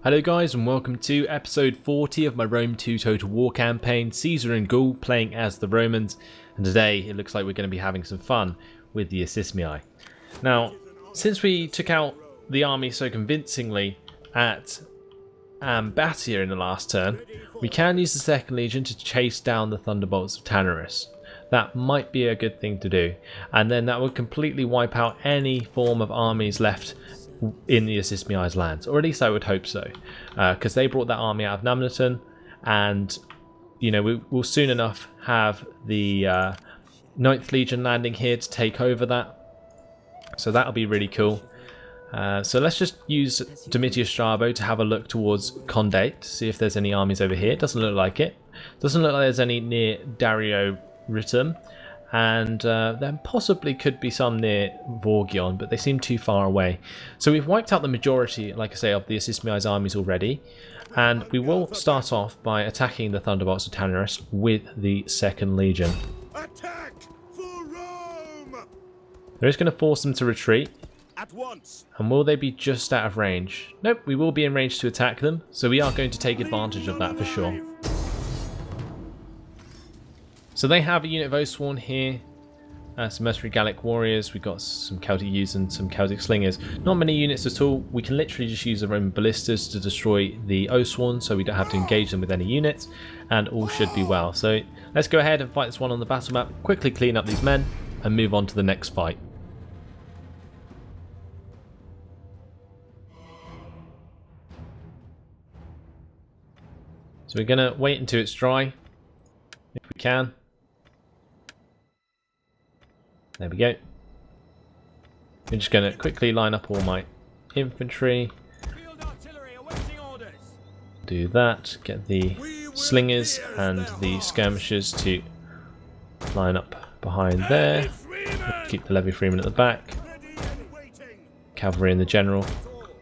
Hello guys and welcome to episode 40 of my Rome 2 Total War campaign, Caesar and Gaul playing as the Romans, and today it looks like we're going to be having some fun with the Assismii. Now, since we took out the army so convincingly at Ambatia in the last turn, we can use the Second Legion to chase down the Thunderbolts of Tanarus. That might be a good thing to do, and then that would completely wipe out any form of armies left in the Assismii's lands, or at least I would hope so, because they brought that army out of Namnaton, and you know we will soon enough have the 9th Legion landing here to take over that, so that'll be really cool. So let's just use Domitius Strabo to have a look towards Condate to see if there's any armies over here. Doesn't look like it. Doesn't look like there's any near Dario Ritum, and there possibly could be some near Vorgion, but they seem too far away. So we've wiped out the majority, like I say, of the Assismii's armies already, and we will start off by attacking the Thunderbolts of Tanarus with the 2nd Legion. Attack for Rome! They're just going to force them to retreat. At once. And will they be just out of range? Nope, we will be in range to attack them, so we are going to take advantage of that for sure. So they have a unit of Oathsworn here, some mercenary Gallic warriors, we've got some Celtic youths and some Celtic slingers. Not many units at all. We can literally just use the Roman ballistas to destroy the Oathsworn, so we don't have to engage them with any units, and all should be well. So let's go ahead and fight this one on the battle map, quickly clean up these men, and move on to the next fight. So we're going to wait until it's dry, if we can. There we go. I'm just going to quickly line up all my infantry. Do that, get the slingers and the skirmishers to line up behind there. Keep the levy freeman at the back. Cavalry and the general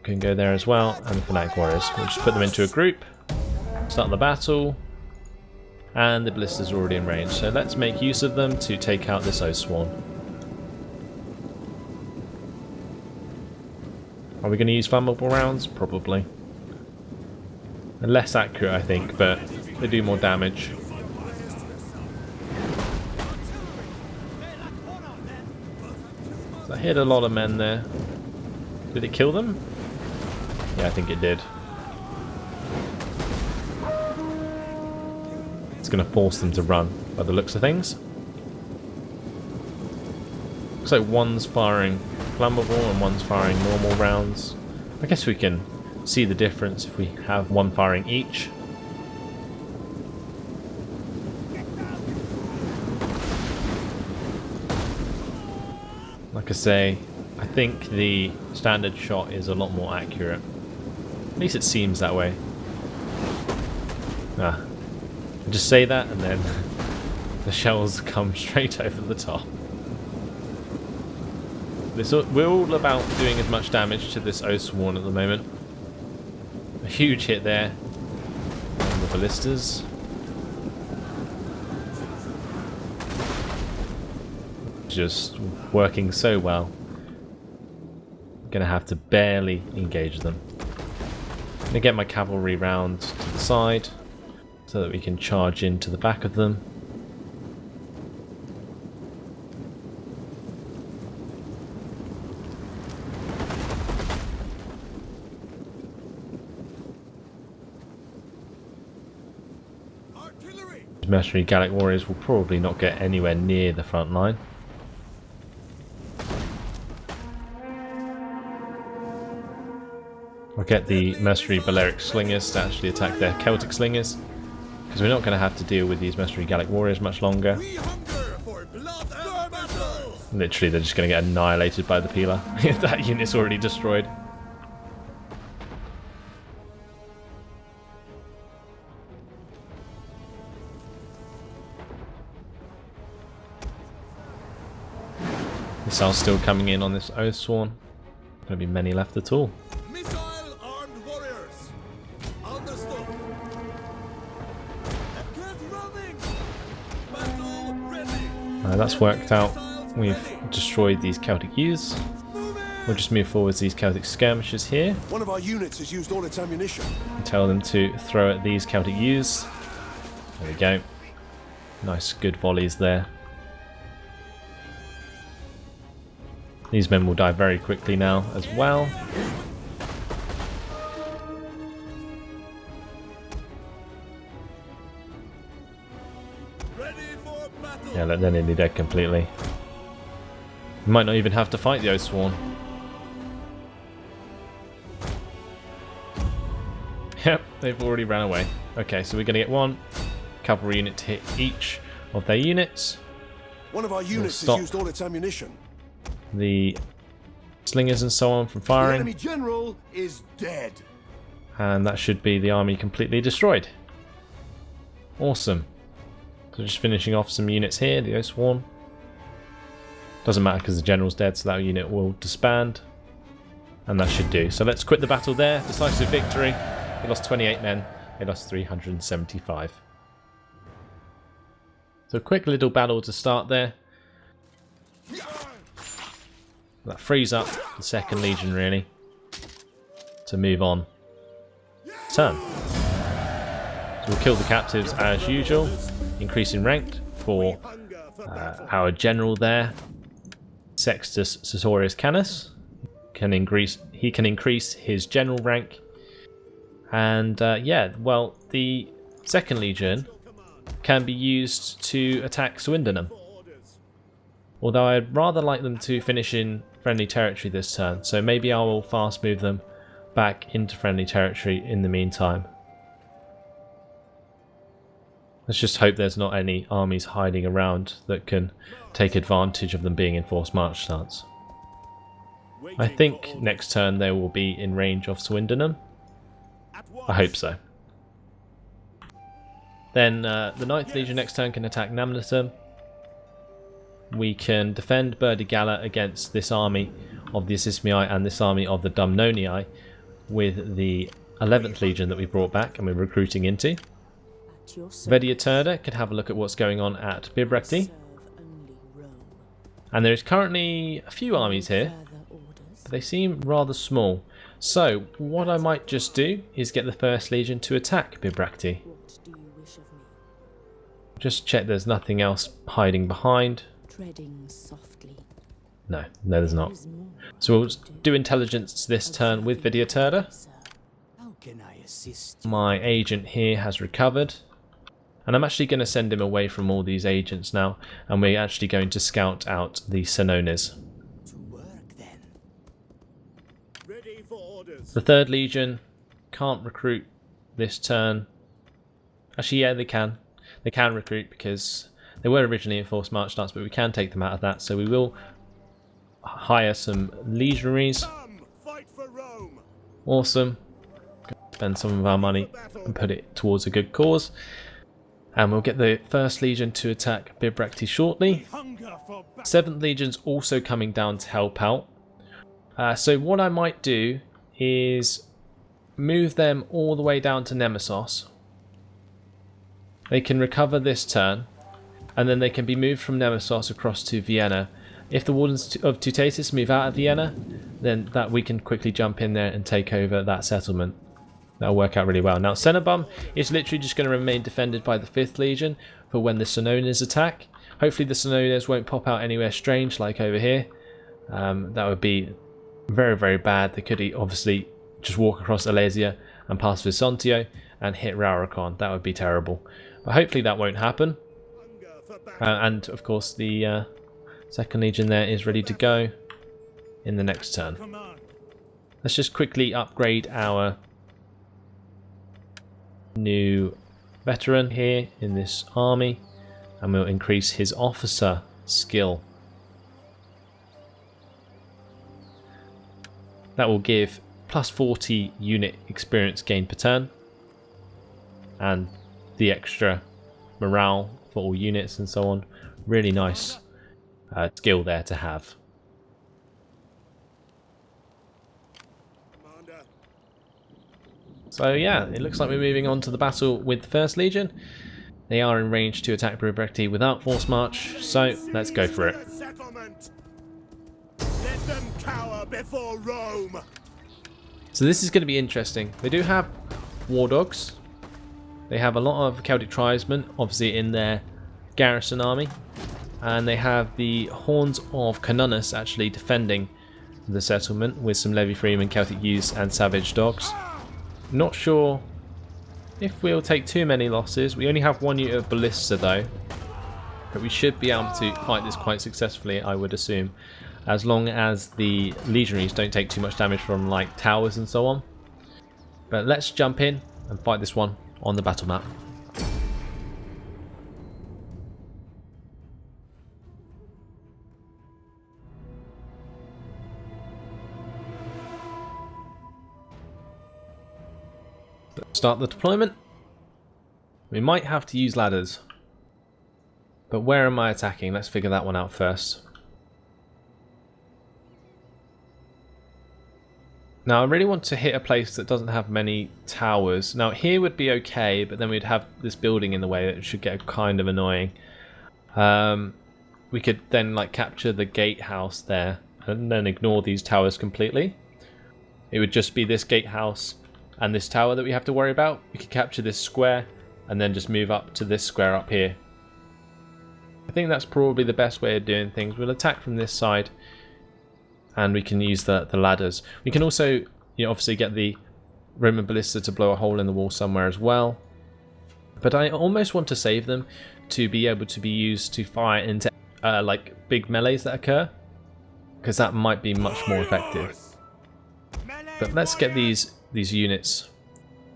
can go there as well, and the fanatic warriors. We'll just put them into a group. Start the battle, and the ballistas are already in range, so let's make use of them to take out this Oathsworn. Are we going to use flammable rounds? Probably. They're less accurate, I think, but they do more damage. So I hit a lot of men there. Did it kill them? Yeah, I think it did. It's going to force them to run by the looks of things. Looks like one's firing flammable and one's firing normal rounds. I guess we can see the difference if we have one firing each. Like I say, I think the standard shot is a lot more accurate. At least it seems that way. Just say that and then the shells come straight over the top. We're all about doing as much damage to this Oathsworn at the moment. A huge hit there on the ballistas. Just working so well. I'm going to have to barely engage them. I'm going to get my cavalry round to the side, so that we can charge into the back of them. Artillery. Mercenary Gallic warriors will probably not get anywhere near the front line. I'll get the mercenary Balearic slingers to actually attack their Celtic slingers, because we're not going to have to deal with these mercenary Gallic warriors much longer. Literally, they're just going to get annihilated by the Pila. That unit's already destroyed. Missiles still coming in on this Oathsworn. Not going to be many left at all. Missile-armed warriors. Understood. That's worked out. We've destroyed these Celtic youths. We'll just move forwards these Celtic skirmishers here. One of our units has used all its ammunition. And tell them to throw at these Celtic youths. There we go. Nice, good volleys there. These men will die very quickly now as well. Ready for battle. Yeah, look, they're nearly dead completely. We might not even have to fight the Oathsworn. Yep, they've already ran away. Okay, so we're going to get one cavalry unit to hit each of their units. One of our units stop. has used all its ammunition. The slingers and so on from The firing. enemy general is dead. And that should be the army completely destroyed. Awesome. So just finishing off some units here, the Oathsworn. Doesn't matter because the general's dead, so that unit will disband. And that should do. So let's quit the battle there. Decisive victory. They lost 28 men. They lost 375. So a quick little battle to start there. That frees up the 2nd Legion really to move on. Turn. So we'll kill the captives as usual, increasing rank for our general there, Sextus Sertorius Canus. He can increase his general rank, and yeah, well, the 2nd Legion can be used to attack Swindonham. Although I'd rather like them to finish in friendly territory this turn, so maybe I will fast move them back into friendly territory in the meantime. Let's just hope there's not any armies hiding around that can take advantage of them being in forced march stance. I think next turn they will be in range of Swindonham. I hope so. Then the 9th Legion next turn can attack Namnetum. We can defend Burdigala against this army of the Assismii and this army of the Dumnonii with the 11th Legion that we brought back and we're recruiting into. Vediaturda could have a look at what's going on at Bibracte. And there is currently a few armies here, but they seem rather small. So what I might just do is get the 1st Legion to attack Bibracte. Just check there's nothing else hiding behind. No, there's not. So we'll do intelligence this turn with Vediaturda. My agent here has recovered. And I'm actually going to send him away from all these agents now. And we're actually going to scout out the Senones. The 3rd Legion can't recruit this turn. Actually, yeah, they can. They can recruit because they were originally in forced march stance, but we can take them out of that. So we will hire some legionaries. Awesome. Spend some of our money and put it towards a good cause. And we'll get the 1st Legion to attack Bibracte shortly. 7th Legion's also coming down to help out. So what I might do is move them all the way down to Nemesis. They can recover this turn, and then they can be moved from Nemesis across to Vienna. If the Wardens of Tutatis move out of Vienna, then that we can quickly jump in there and take over that settlement. That'll work out really well. Now Cenobum is literally just going to remain defended by the 5th Legion for when the Senones attack. Hopefully the Senones won't pop out anywhere strange like over here. That would be very, very bad. They could obviously just walk across Alesia and pass Visontio and hit Rauricon. That would be terrible. But hopefully that won't happen. And of course the 2nd Legion there is ready to go in the next turn. Let's just quickly upgrade our new veteran here in this army, and we'll increase his officer skill. That will give plus 40 unit experience gain per turn, and the extra morale for all units and so on. Really nice skill there to have. So yeah, it looks like we're moving on to the battle with the 1st Legion. They are in range to attack Bibracte without forced march, so let's go for it. Let them cower before Rome. So this is going to be interesting. They do have war dogs. They have a lot of Celtic tribesmen, obviously, in their garrison army. And they have the horns of Canunus actually defending the settlement with some levy freemen, Celtic youths and savage dogs. Not sure if we'll take too many losses. We only have one unit of ballista though. But we should be able to fight this quite successfully, I would assume. As long as the legionaries don't take too much damage from like towers and so on. But let's jump in and fight this one on the battle map. Let's start the deployment. We might have to use ladders. But where am I attacking? Let's figure that one out first. Now I really want to hit a place that doesn't have many towers. Now here would be okay, but then we'd have this building in the way that should get kind of annoying. We could then like capture the gatehouse there and then ignore these towers completely. It would just be this gatehouse and this tower that we have to worry about. We could capture this square and then just move up to this square up here. I think that's probably the best way of doing things. We'll attack from this side and we can use the ladders. We can also, obviously get the Roman ballista to blow a hole in the wall somewhere as well. But I almost want to save them to be able to be used to fire into like big melees that occur, because that might be much more effective. But let's get these units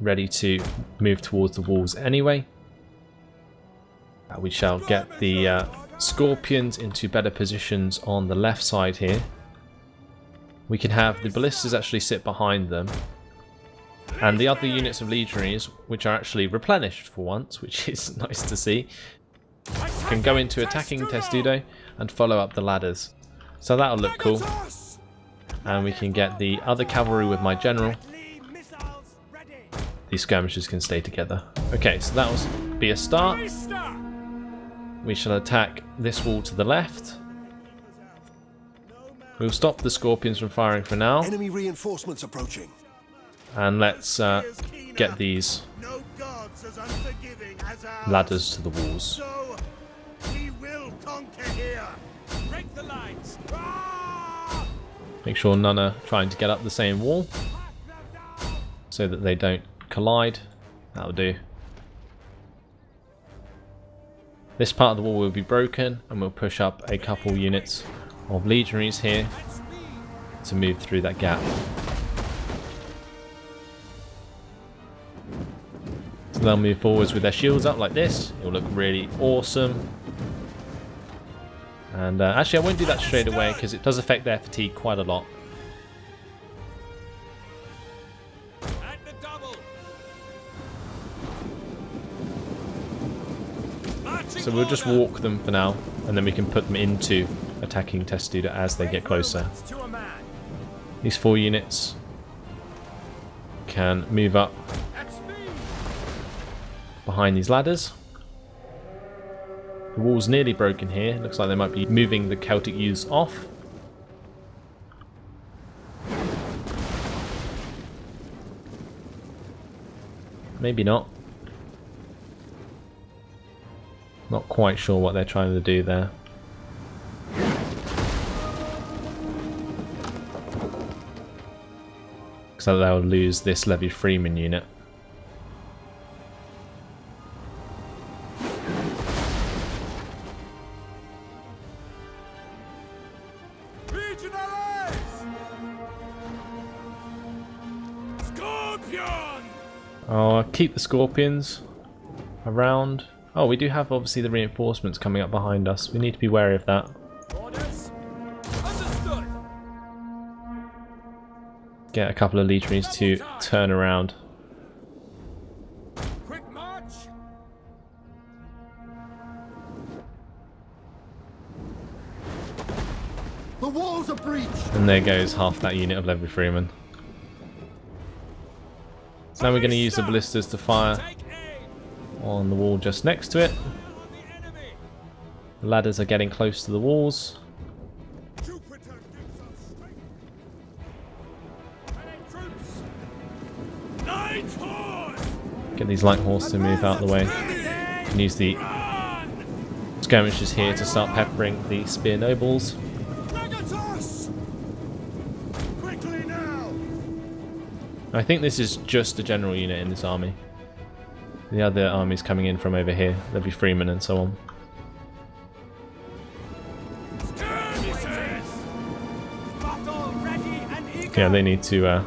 ready to move towards the walls anyway. We shall get the scorpions into better positions on the left side here. We can have the ballistas actually sit behind them, and the other units of legionaries, which are actually replenished for once, which is nice to see, can go into attacking Testudo and follow up the ladders. So that'll look cool. And we can get the other cavalry with my general. These skirmishers can stay together. Okay, so that will be a start. We shall attack this wall to the left. We'll stop the scorpions from firing for now. Enemy reinforcements approaching. And let's get these ladders to the walls. So we will conquer here. Break the lines. Make sure none are trying to get up the same wall so that they don't collide. That'll do. This part of the wall will be broken and we'll push up a couple units of legionaries here to move through that gap. So they'll move forwards with their shields up like this. It'll look really awesome. And actually I won't do that straight away because it does affect their fatigue quite a lot. So we'll just walk them for now, and then we can put them into attacking Testudo as they get closer. These 4 units can move up behind these ladders. The wall's nearly broken here. Looks like they might be moving the Celtic youths off. Maybe not. Not quite sure what they're trying to do there. So they'll lose this levy freeman unit. I'll keep the scorpions around. Oh, we do have obviously the reinforcements coming up behind us. We need to be wary of that. Orders. Understood. Get a couple of legionaries to turn around. Quick march. The walls are breached. And there goes half that unit of levy freemen. So now we're going to use the ballistas to fire on the wall just next to it. The ladders are getting close to the walls. Get these light horse to move out of the way. You can use the skirmishers here to start peppering the spear nobles. I think this is just a general unit in this army. The other armies coming in from over here. There'll be freemen and so on. Yeah, they need to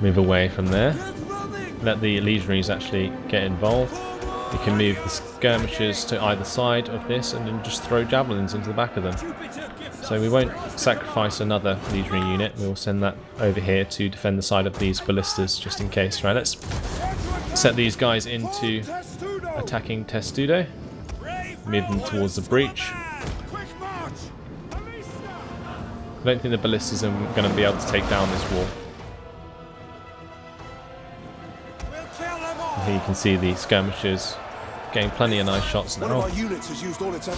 move away from there. Let the legionaries actually get involved. You can move the skirmishers to either side of this and then just throw javelins into the back of them. So we won't sacrifice another legionary unit. We'll send that over here to defend the side of these ballistas just in case. Right, let's set these guys into attacking Testudo. Move them towards the breach. I don't think the ballistas are going to be able to take down this wall. Here you can see the skirmishers getting plenty of nice shots now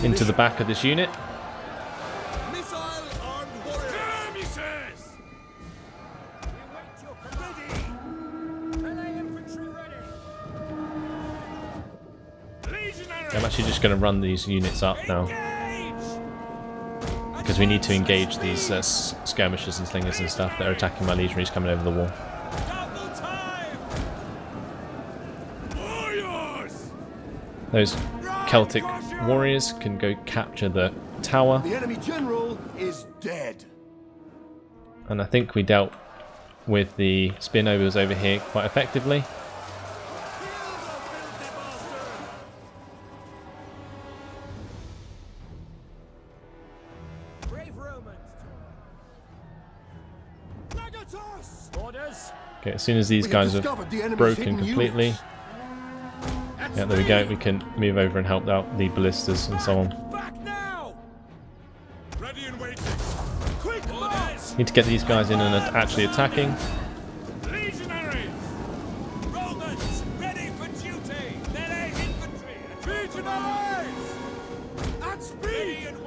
into the back of this unit. I'm actually just going to run these units up now, because we need to engage these skirmishers and slingers and stuff that are attacking my legionaries coming over the wall. Those Celtic warriors can go capture the tower. The enemy general is dead. And I think we dealt with the spear nobles over here quite effectively. Okay, as soon as these guys are broken completely, yeah, there we go, we can move over and help out the ballistas and so on. Need to get these guys in and actually attacking.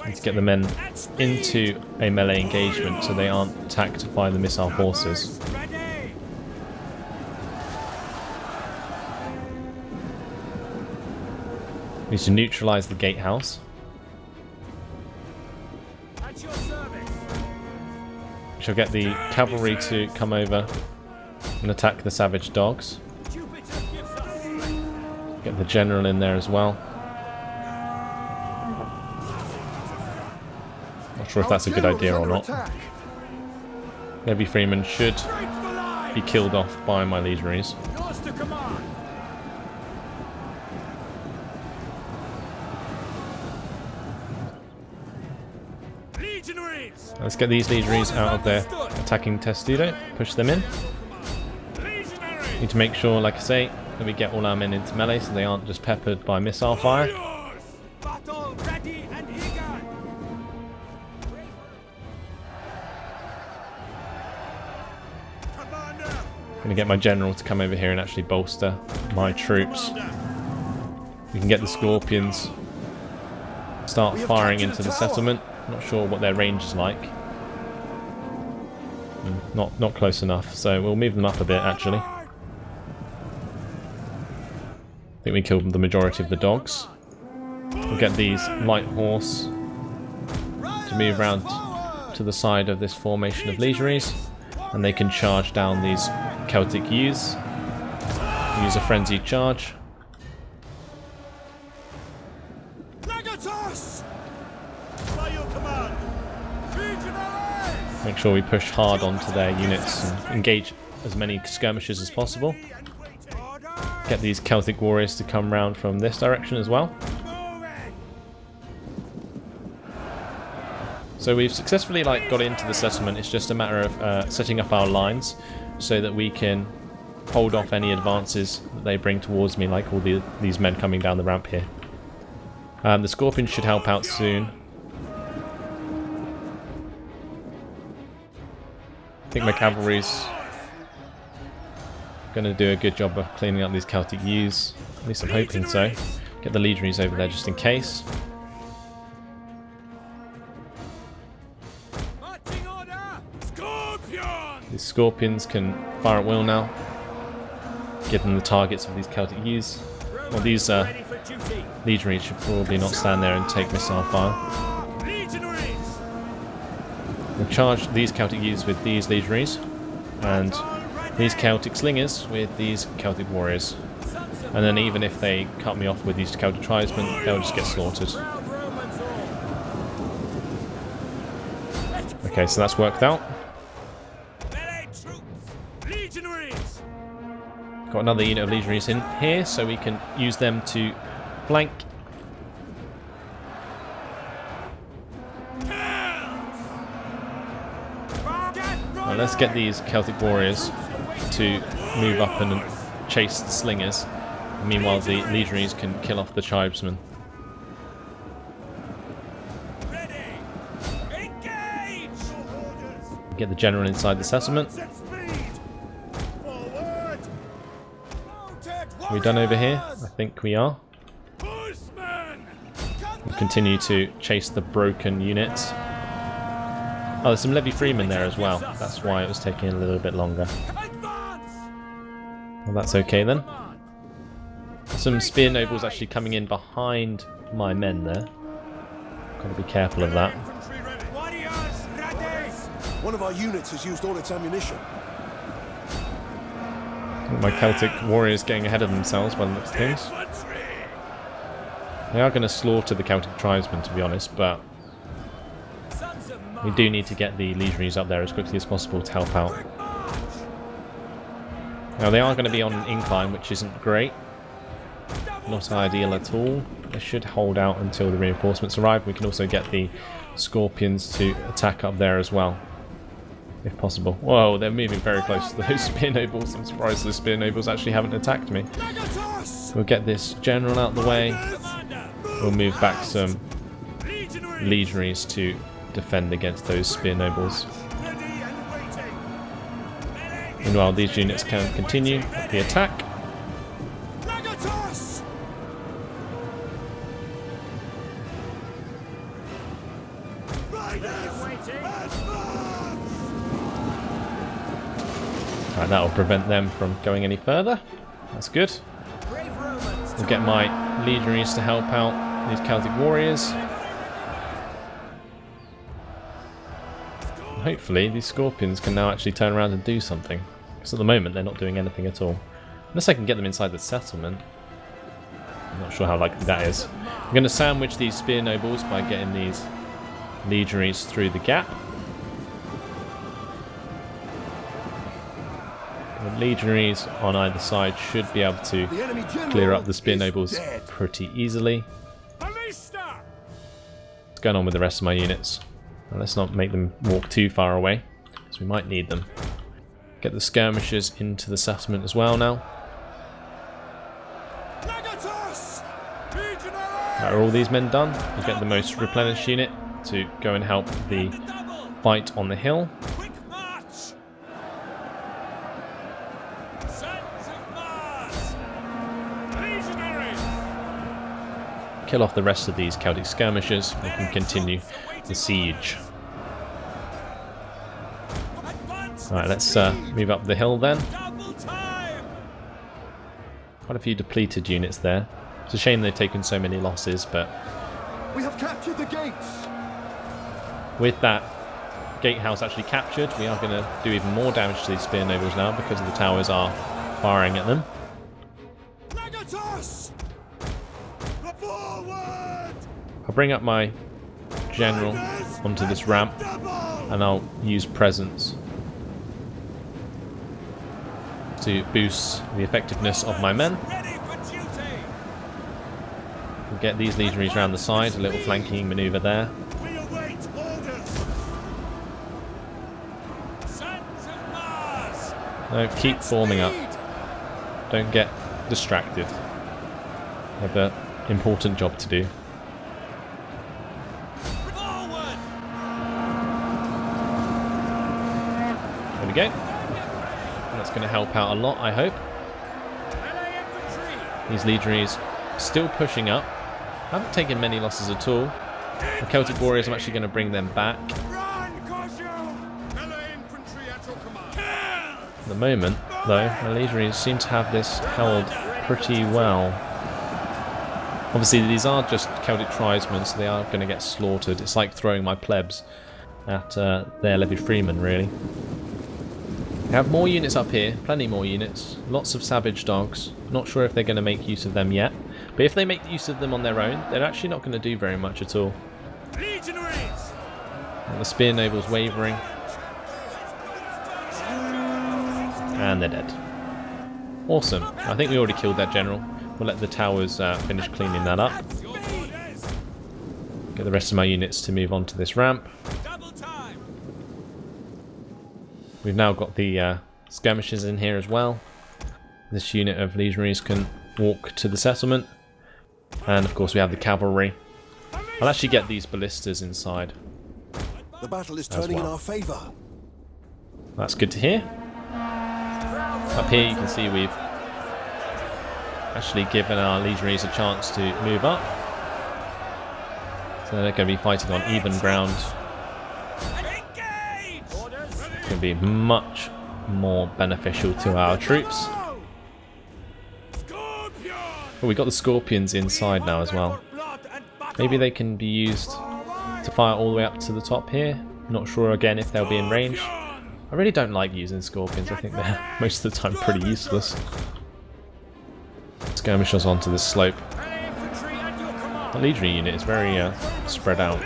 Need to get the men into a melee engagement so they aren't attacked by the missile horses. Need to neutralise the gatehouse. Shall get the cavalry to come over and attack the savage dogs. Get the general in there as well. Not sure if that's a good idea or not. Every freeman should be killed off by my legionaries. Let's get these legionaries out of their attacking Testudo, push them in. Need to make sure, like I say, that we get all our men into melee so they aren't just peppered by missile fire. I'm going to get my general to come over here and actually bolster my troops. We can get the scorpions, start firing into the settlement. Not sure what their range is like. Not close enough, so we'll move them up a bit actually. I think we killed the majority of the dogs. We'll get these light horse to move around to the side of this formation of legionaries, and they can charge down these Celtic youths. Use a frenzied charge. Make sure we push hard onto their units and engage as many skirmishers as possible. Get these Celtic warriors to come round from this direction as well. So we've successfully got into the settlement. It's just a matter of setting up our lines so that we can hold off any advances that they bring towards me, like all these men coming down the ramp here. The scorpions should help out soon. I think my cavalry's going to do a good job of cleaning up these Celtic youths. At least I'm hoping so. Get the legionaries over there just in case. These scorpions can fire at will now. Give them the targets of these Celtic youths. Well, these legionaries should probably not stand there and take missile fire. We'll charge these Celtic youths with these legionaries, and these Celtic slingers with these Celtic warriors. And then even if they cut me off with these Celtic tribesmen, they'll just get slaughtered. Okay, so that's worked out. Got another unit of legionaries in here, so we can use them to flank. Now let's get these Celtic warriors to move up and chase the slingers. Meanwhile, the legionaries can kill off the tribesmen. Get the general inside the settlement. Are we done over here? I think we are. We'll continue to chase the broken units. Oh, there's some levy freemen there as well. That's why it was taking a little bit longer. Well, that's okay then. Some spear nobles actually coming in behind my men there. Got to be careful of that. One of our units has used all its ammunition. My Celtic warriors getting ahead of themselves by the looks of things. They are going to slaughter the Celtic tribesmen, to be honest, but we do need to get the legionaries up there as quickly as possible to help out. Now they are going to be on an incline, which isn't great. Not ideal at all. They should hold out until the reinforcements arrive. We can also get the scorpions to attack up there as well, if possible. Whoa, they're moving very close to those spear nobles. I'm surprised the spear nobles actually haven't attacked me. We'll get this general out the way. We'll move back some legionaries to defend against those spear nobles. Meanwhile, these units can continue the attack. Right, that'll prevent them from going any further. That's good. We'll get my legionaries to help out these Celtic warriors. And hopefully these scorpions can now actually turn around and do something. Because at the moment they're not doing anything at all. Unless I can get them inside the settlement. I'm not sure how likely that is. I'm going to sandwich these spear nobles by getting these legionaries through the gap. The legionaries on either side should be able to clear up the spear nobles pretty easily. What's going on with the rest of my units? Well, let's not make them walk too far away, because we might need them. Get the skirmishers into the settlement as well now. Right, are all these men done? We'll get the most replenished unit to go and help the fight on the hill. Kill off the rest of these Celtic skirmishers. We can continue the siege. Alright, let's move up the hill then. Quite a few depleted units there. It's a shame they've taken so many losses, but We have captured the gates. with that gatehouse actually captured, we are going to do even more damage to these spear nobles now because the towers are firing at them. I'll bring up my general onto this ramp and I'll use presence to boost the effectiveness of my men. We'll get these legionaries around the side, a little flanking maneuver there. No, keep forming up. Don't get distracted. We have an important job to do. There we go. That's going to help out a lot, I hope. These legionaries still pushing up. Haven't taken many losses at all. The Celtic warriors, I'm actually going to bring them back. At the moment, though, the legionaries seem to have this held pretty well. Obviously, these are just Celtic tribesmen, so they are going to get slaughtered. It's like throwing my plebs at their levy freemen, really. We have more units up here, plenty more units, lots of savage dogs. Not sure if they're going to make use of them yet, but if they make use of them on their own, they're actually not going to do very much at all. Legionaries! And the spear nobles wavering, and they're dead. Awesome. I think we already killed that general. We'll let the towers finish cleaning that up. Get the rest of my units to move on to this ramp. We've now got the skirmishers in here as well. This unit of legionaries can walk to the settlement. And of course we have the cavalry. I'll actually get these ballistas inside. The battle is turning in our favour. That's good to hear. Up here you can see we've actually given our legionaries a chance to move up. So they're going to be fighting on even ground. It's going to be much more beneficial to our troops. Oh, we got the scorpions inside now as well. Maybe they can be used to fire all the way up to the top here. Not sure again if they'll be in range. I really don't like using scorpions. I think they're most of the time pretty useless. Skirmishers onto this slope. The legionary unit is very spread out.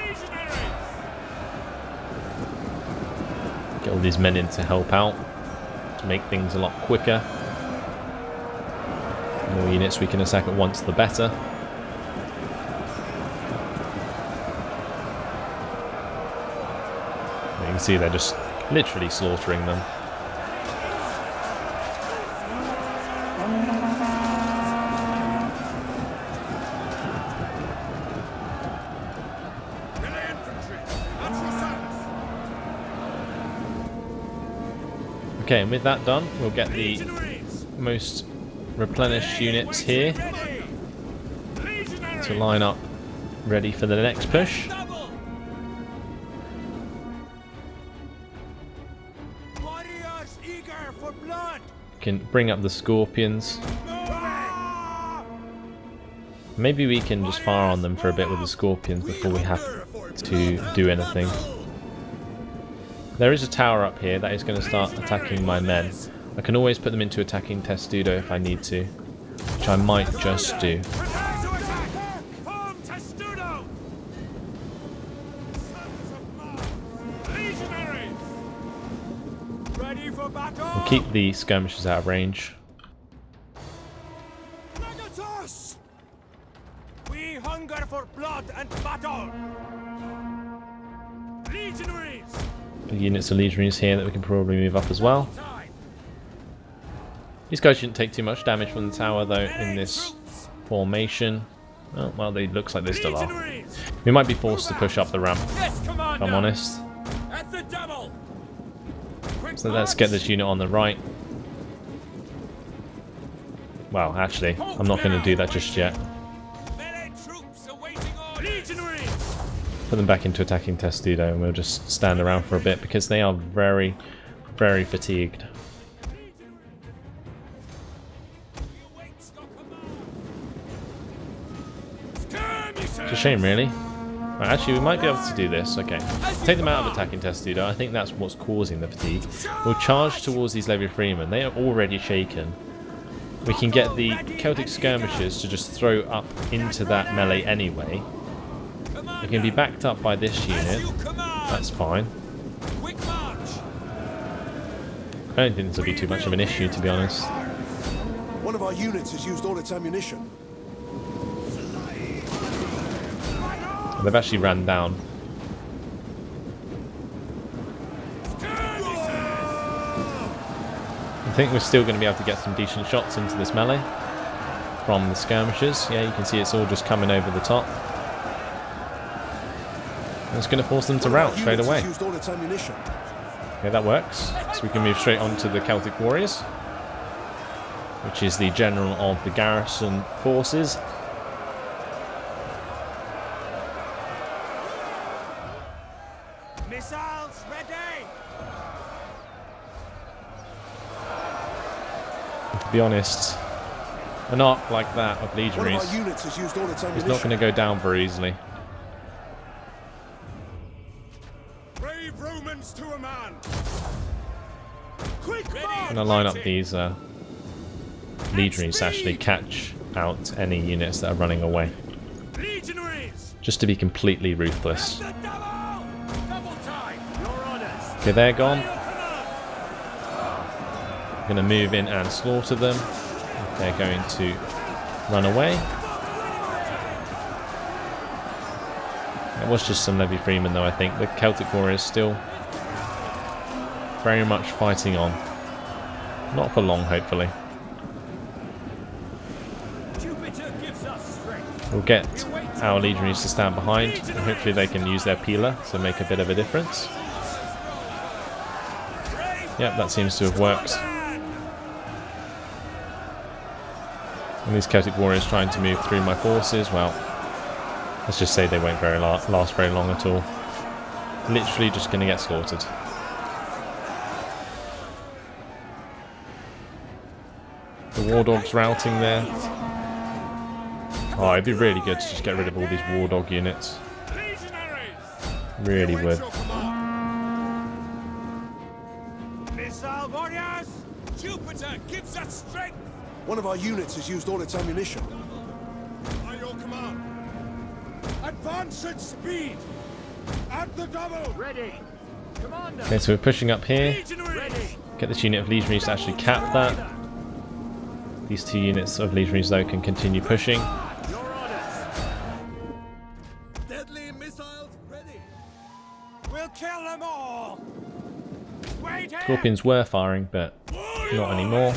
Get all these men in to help out, to make things a lot quicker. The more units we can attack at once, the better. You can see they're just literally slaughtering them. Okay, and with that done, we'll get the most replenished units here to line up ready for the next push. Can bring up the scorpions. Maybe we can just fire on them for a bit with the scorpions before we have to do anything. There is a tower up here that is going to start attacking my men. I can always put them into attacking Testudo if I need to, which I might just do. We'll keep the skirmishers out of range. We hunger for blood and battle. Legionaries. The units of legionaries here that we can probably move up as well. These guys shouldn't take too much damage from the tower though in this formation. Oh, well, they looks like they still are. We might be forced to push up the ramp, if I'm honest. So let's get this unit on the right. Well, actually, I'm not going to do that just yet. Put them back into attacking Testudo and we'll just stand around for a bit because they are very, very fatigued. It's a shame, really. Right, actually, we might be able to do this. Okay. Take them out of attacking Testudo. I think that's what's causing the fatigue. We'll charge towards these levy freemen. They are already shaken. We can get the Celtic skirmishers to just throw up into that melee anyway. They can be backed up by this unit. That's fine. I don't think this will be too much of an issue, to be honest. One of our units has used all its ammunition. They've actually ran down. I think we're still going to be able to get some decent shots into this melee from the skirmishers. Yeah, you can see it's all just coming over the top. And it's going to force them to rout straight away. Okay, that works. So we can move straight on to the Celtic warriors, which is the general of the garrison forces. Missiles ready. To be honest, an arc like that of One of legionaries our units has used all its is not ammunition. going to go down very easily. Brave Romans to a man. Quick march! I'm going to line up these legionaries to actually catch out any units that are running away. Legionaries! Just to be completely ruthless. The double! Double time! Your orders! Okay, they're gone. Your command! Going to move in and slaughter them. They're going to run away. It was just some Levy Freemen though, I think. The Celtic warriors still very much fighting on. Not for long, hopefully. Jupiter gives us strength. We'll get our legionaries to stand behind, and hopefully they can use their peeler to make a bit of a difference. Yep, that seems to have worked. And these Celtic warriors trying to move through my forces, well, let's just say they won't last very long at all. Literally just going to get slaughtered. The war dogs routing there. Oh, it'd be really good to just get rid of all these war dog units. Legionaries! Really would. Your command. Missile warriors! Jupiter gives us strength! One of our units has used all its ammunition. By your command. Advance at speed! At the double! Ready! Commander! Okay, so we're pushing up here. Legionaries! Get this unit of legionaries to actually cap that. These two units of legionaries though can continue pushing. Your orders! Deadly missiles ready! We'll kill them all! Wait here! Scorpions were firing, but not anymore.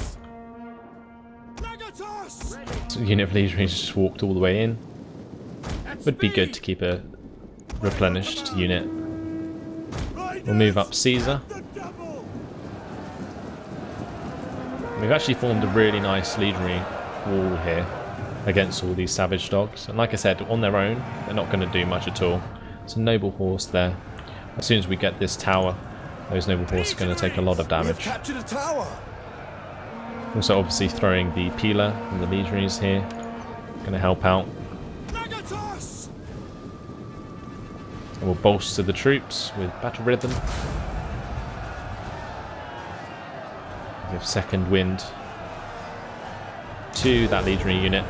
Legatus! So the unit of legionaries just walked all the way in. Would be good to keep a replenished unit. We'll move up Caesar. We've actually formed a really nice legionary wall here against all these savage dogs. And like I said, on their own, they're not going to do much at all. It's a noble horse there. As soon as we get this tower, those noble horses are going to take a lot of We've damage. captured a tower. Also obviously throwing the peeler and the legionaries here. Going to help out. Legatus! And we'll bolster the troops with battle rhythm. Give second wind to that legionary unit.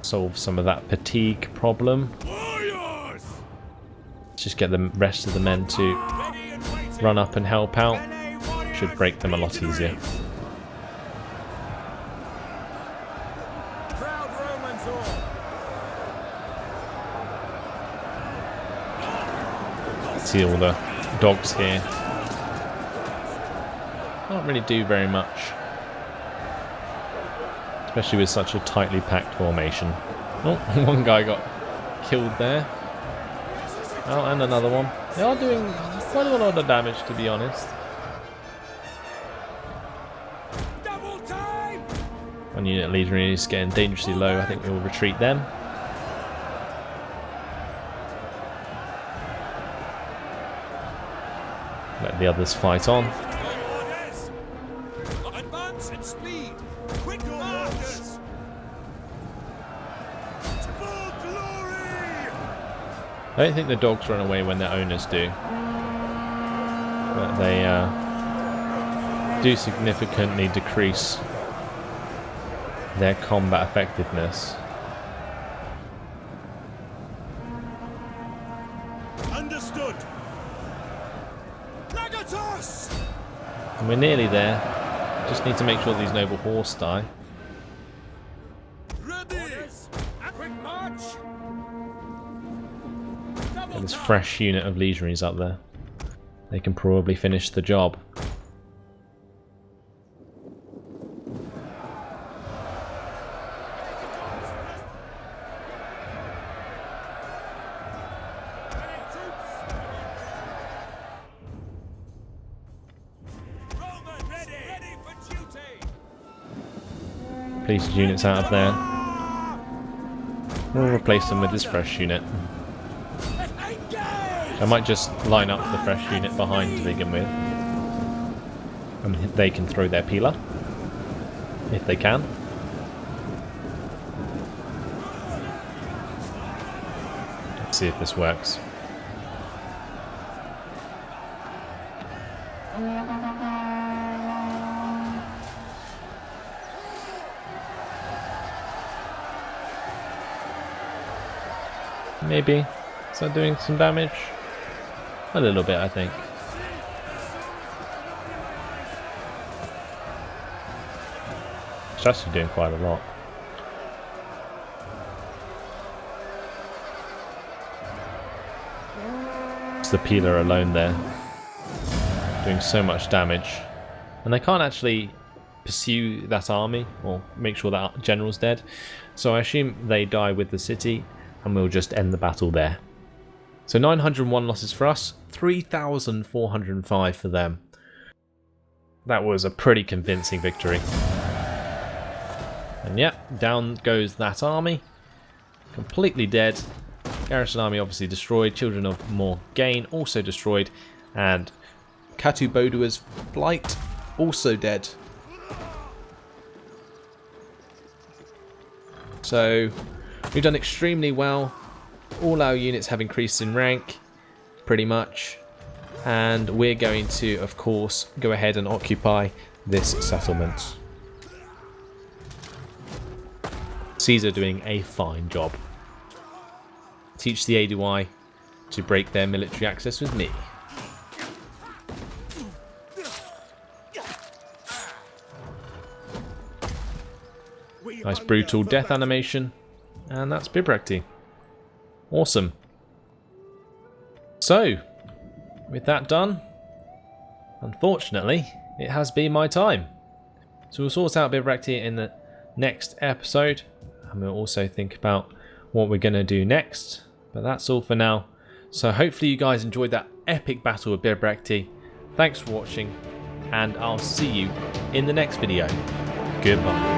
Solve some of that fatigue problem. Warriors! Just get the rest of the men to Ready and waiting! run up and help out. Melee warriors! Should break them a lot easier. Proud Romans all! See all the dogs here. Can't really do very much. Especially with such a tightly packed formation. Oh, one guy got killed there. Oh, and another one. They are doing quite a lot of damage, to be honest. Double time! One unit leader is getting dangerously low. I think we will retreat them. Let the others fight on. Orders! Advance at speed! Quick marchers! For glory! I don't think the dogs run away when their owners do. But they do significantly decrease their combat effectiveness. Understood! Legatus! And we're nearly there. Just need to make sure these noble horse die. Ready! Quick march! Get this fresh unit of legionaries up there. They can probably finish the job. Roman ready! Ready for duty! Police units out of there. We'll replace them with this fresh unit. Engage! I might just line up the fresh unit behind to begin with. And they can throw their peeler. if they can. Let's see if this works. Maybe. Is that doing some damage? A little bit, I think. It's actually doing quite a lot. It's the peeler alone there, doing so much damage. And they can't actually pursue that army, or make sure that general's dead. So I assume they die with the city, and we'll just end the battle there. So 901 losses for us, 3,405 for them. That was a pretty convincing victory. And yep, down goes that army. Completely dead. Garrison army obviously destroyed. Children of Morgaine also destroyed. And Katubodua's flight also dead. So we've done extremely well. All our units have increased in rank, pretty much. And we're going to, of course, go ahead and occupy this settlement. Caesar doing a fine job. Teach the Aedui to break their military access with me. Nice brutal death animation. And that's Bibrecti. Awesome. So, with that done, unfortunately, it has been my time. So we'll sort out Bibrecti in the next episode, and we'll also think about what we're going to do next. But that's all for now. So hopefully you guys enjoyed that epic battle with Bibrecti. Thanks for watching, and I'll see you in the next video. Goodbye.